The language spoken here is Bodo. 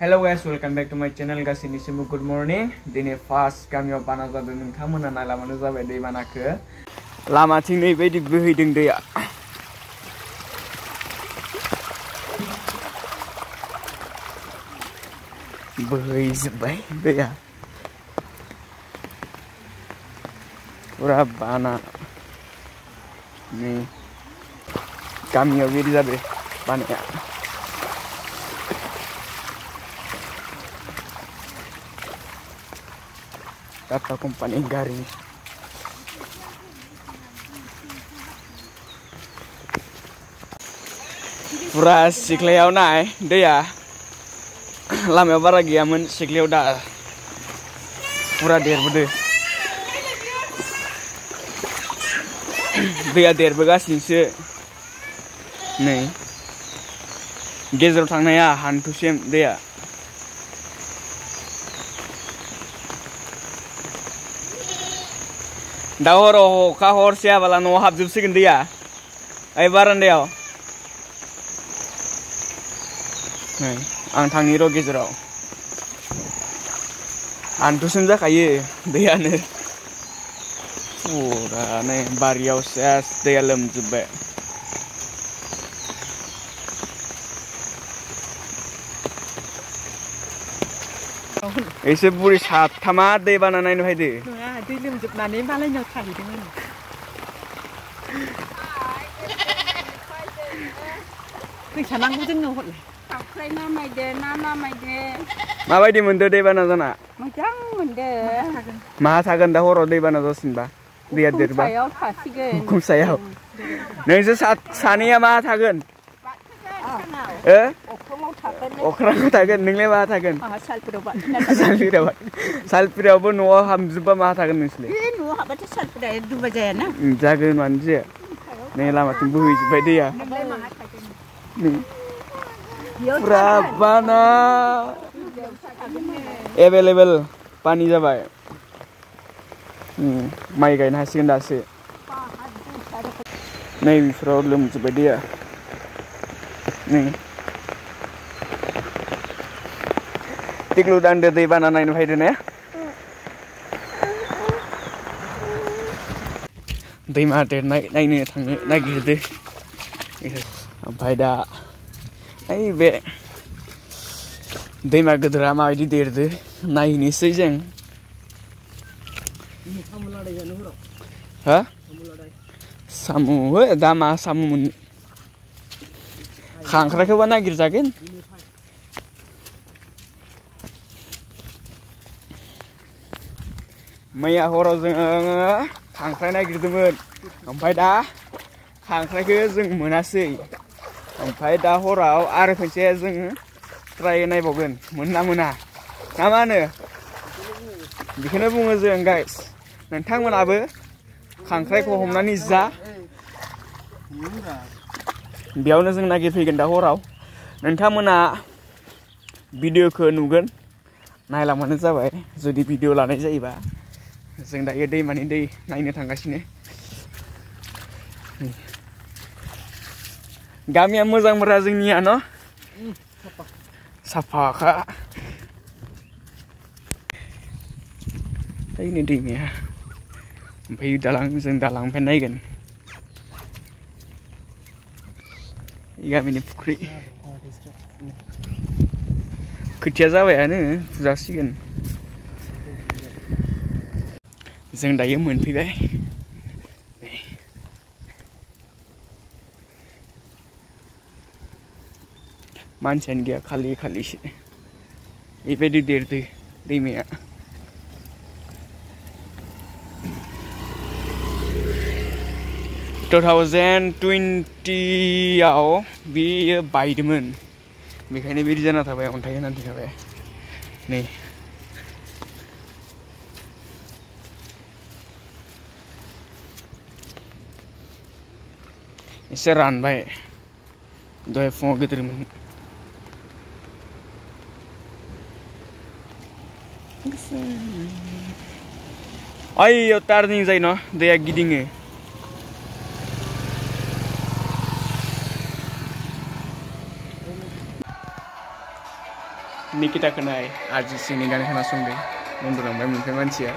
Hello guys, welcome back to my channel. Gaसिनिसिमबो good morning. दिनै फार्स्ट गामियाव बाना जादों नोंथांमोना नायलाबानो जाबाय दै बानाखौ. लामाथिं नैबायदि बोहैदों दैया. बोहैजोब्बाय दैया. पुरा बाना. नै गामियाव बिदि जाबाय बानाया. Tata company gari. Pura siklayau naik dia. Lama bara giaman siklayau dah. Pura der berde. Dia der begasin se. Nih. Gezer tang naya hantu sem dia. Dahoro kahor siapa lah no habis sekian dia, baran dia. Nih, ang niro gejero. Antu senja kaye dia nih. Pura nih bariau ses dia lem jube. Ese puri saat tamat deh bana nain hai deh. Đi lượm chụp màn đến ba lên nhau thải đúng không? Mình khả năng cũng dưng ngầu hụt này. Học khai na mày đê, na mày đê. Ma bayi mundur deh bana zana. Mày chẳng mình đê. Ma sagan dah horo deh bana zosin ba. Dia der ba. Sayau thả xí gên. Hukum sayau. Neng saat sania ma sagan. Okra tagan neng lewa tagan. Salpira pun nuah hamzubah mah tagan nisle. Nuah apa tu salpira itu baca na? Jaga manja. Neng lama tumbuh hijau dia. Berapa na? Available pani jabai. Mai kain hasil dasi. Neng problem coba dia. Nih, tiklu dan dede bana nain fayda ya. Dei mate naik ni thang naik gitu. Fayda, ay be. Dei mate drama ini derde naik ni sejeng. Hah? Samu, dama samu. Khangkrai ke mana girjakin? Maya horo जों khangkrai nagirdोंमोन ओमफ्राय दा khangkraiखौ जों मोनासै ओमफ्राय दा हराव आरो खनसे जों ट्राय नायबावगोन मोनना मोना ना मा होनो बेखौनो बुङो जों गाइस नोंथांमोनाबो khangkraiखौ हमनानै जा बेयावनो जों नागिरफैगोन दा हराव नोंथांमोना भिडिअखौ नुगोन नायलांबानो जाबाय जुदि भिडिअ लानाय जायोबा जों दायो दैमानि दै नायनो थांगासिनो गामिया मोजांब्रा जोंनिया न साफाखा दैनि दैमाया ओमफ्राय दालां जों दालांनिफ्राय नायगोन गामिनि फुख्रि खोथिया जाबायानो फुजासिगोन जों दायो मोनफैबाय मानसियानो गैया खालि खालिसो बेबायदि देरदो दैमाया (2020) बियो बायदोंमोन बेखायनो बिदि जाना थाबाय अन्थाइ होनानै थाबाय नै एसे रानबाय दहाय फुङाव गिदिरमोन ओइ टार्निं जायो न दैया गिदिङो निकिता खोनाय आरजित सिंनि गान खोनासंदों उन्दुलांबाय मोनसे मानसिया